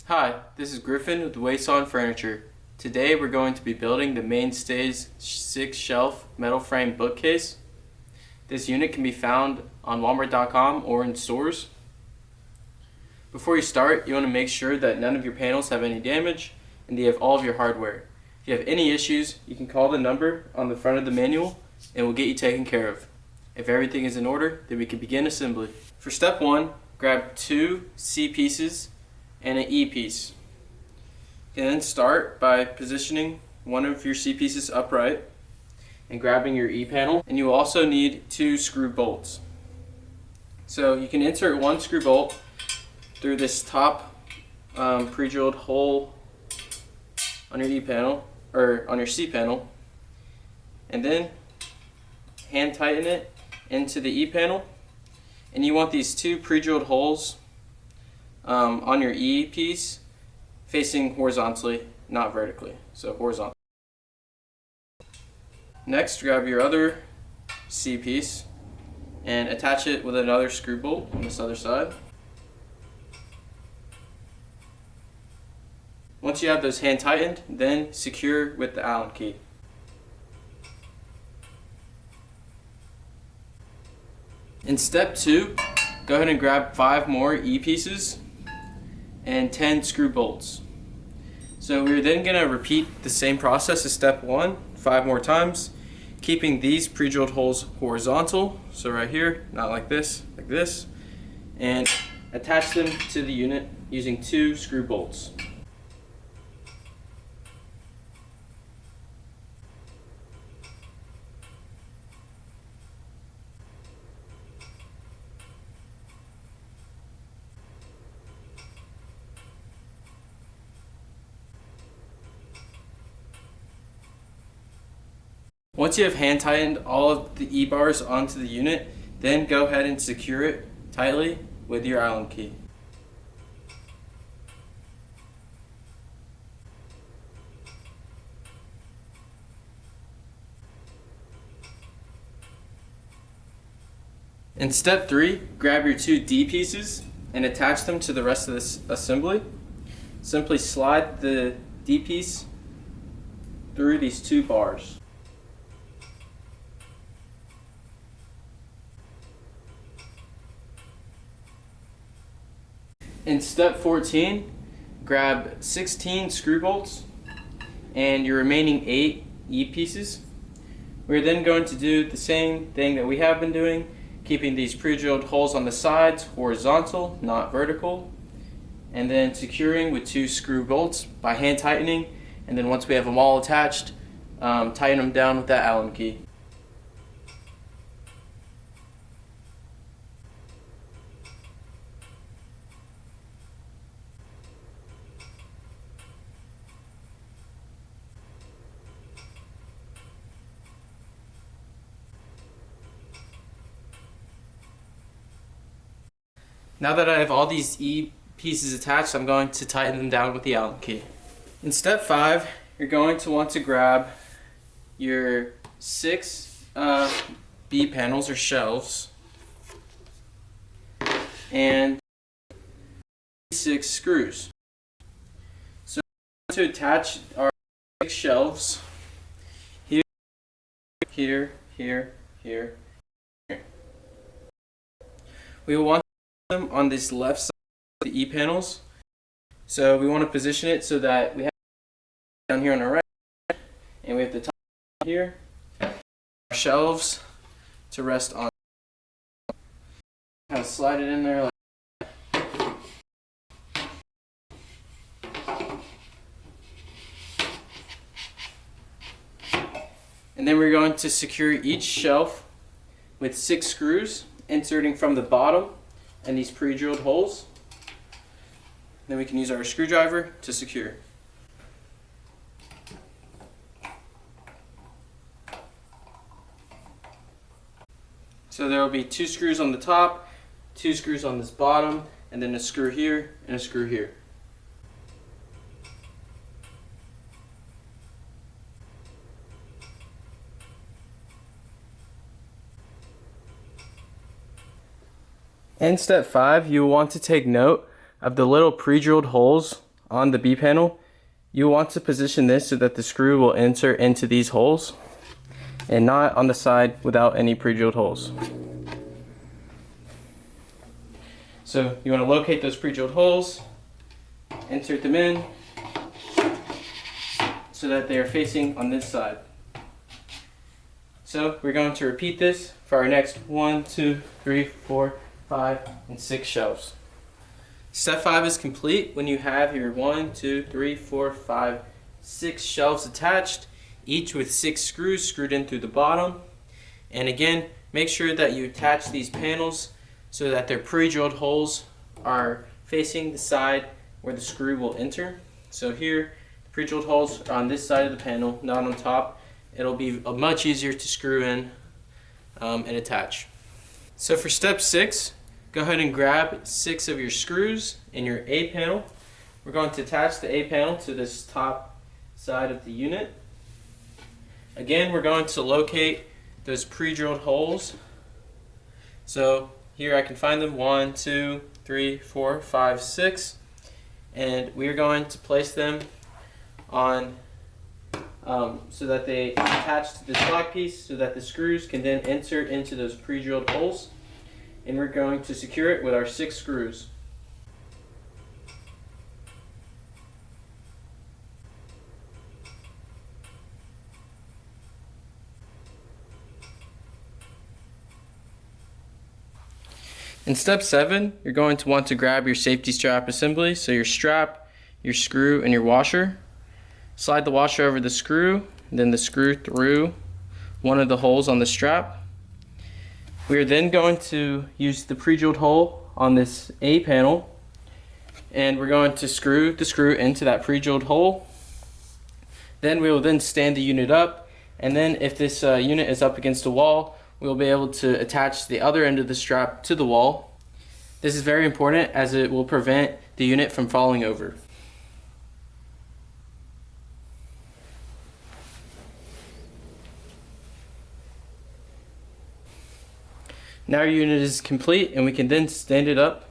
Hi, this is Griffin with Huisen Furniture. Today we're going to be building the Mainstays 6-shelf metal frame bookcase. This unit can be found on Walmart.com or in stores. Before you start, you want to make sure that none of your panels have any damage and that you have all of your hardware. If you have any issues, you can call the number on the front of the manual and we'll get you taken care of. If everything is in order, then we can begin assembly. For step 1, grab 2 C pieces and an E piece. You can then start by positioning one of your C pieces upright and grabbing your E panel, and you will also need 2 screw bolts. So you can insert 1 screw bolt through this top pre-drilled hole on your E panel, or on your C panel, and then hand tighten it into the E panel. And you want these 2 pre-drilled holes on your E piece facing horizontally, not vertically, so horizontal. Next, grab your other C piece and attach it with another screw bolt on this other side. Once you have those hand tightened, then secure with the Allen key. In step 2, go ahead and grab 5 more E pieces and 10 screw bolts. So we're then going to repeat the same process as step 1 5 more times, keeping these pre-drilled holes horizontal, so right here, not like this, and attach them to the unit using 2 screw bolts. Once you have hand tightened all of the E-bars onto the unit, then go ahead and secure it tightly with your Allen key. In step 3, grab your 2 D pieces and attach them to the rest of this assembly. Simply slide the D piece through these 2 bars. In step 14, grab 16 screw bolts and your remaining 8 E pieces. We're then going to do the same thing that we have been doing, keeping these pre-drilled holes on the sides horizontal, not vertical, and then securing with 2 screw bolts by hand tightening, and then once we have them all attached, tighten them down with that Allen key. Now that I have all these E pieces attached, I'm going to tighten them down with the Allen key. In step 5, you're going to want to grab your 6 B panels or shelves and 6 screws. So we're going to attach our 6 shelves here, here, here, here. We will want them on this left side of the E panels. So we want to position it so that we have down here on our right, and we have the top here, our shelves to rest on. Kind of slide it in there like and then we're going to secure each shelf with 6 screws, inserting from the bottom and these pre-drilled holes. Then we can use our screwdriver to secure. So there will be 2 screws on the top, 2 screws on this bottom, and then a screw here and a screw here. In step 5, you will want to take note of the little pre-drilled holes on the B panel, you want to position this so that the screw will enter into these holes and not on the side without any pre-drilled holes. So you want to locate those pre-drilled holes, insert them in so that they are facing on this side. So we're going to repeat this for our next 1, 2, 3, 4, 5, and 6 shelves. Step 5 is complete when you have your 1, 2, 3, 4, 5, 6 shelves attached, each with 6 screws screwed in through the bottom. And again, make sure that you attach these panels so that their pre-drilled holes are facing the side where the screw will enter. So here, the pre-drilled holes are on this side of the panel, not on top. It'll be much easier to screw in and attach. So for step 6, go ahead and grab 6 of your screws in your A panel. We're going to attach the A panel to this top side of the unit. Again, we're going to locate those pre-drilled holes. So here I can find them, 1, 2, 3, 4, 5, 6. And we are going to place them on so that they attach to this block piece so that the screws can then enter into those pre-drilled holes. And we're going to secure it with our 6 screws. In step 7, you're going to want to grab your safety strap assembly, so your strap, your screw, and your washer. Slide the washer over the screw, then the screw through one of the holes on the strap. We are then going to use the pre-drilled hole on this A panel, and we're going to screw the screw into that pre-drilled hole. Then we will then stand the unit up, and then if this unit is up against a wall, we'll be able to attach the other end of the strap to the wall. This is very important as it will prevent the unit from falling over. Now our unit is complete and we can then stand it up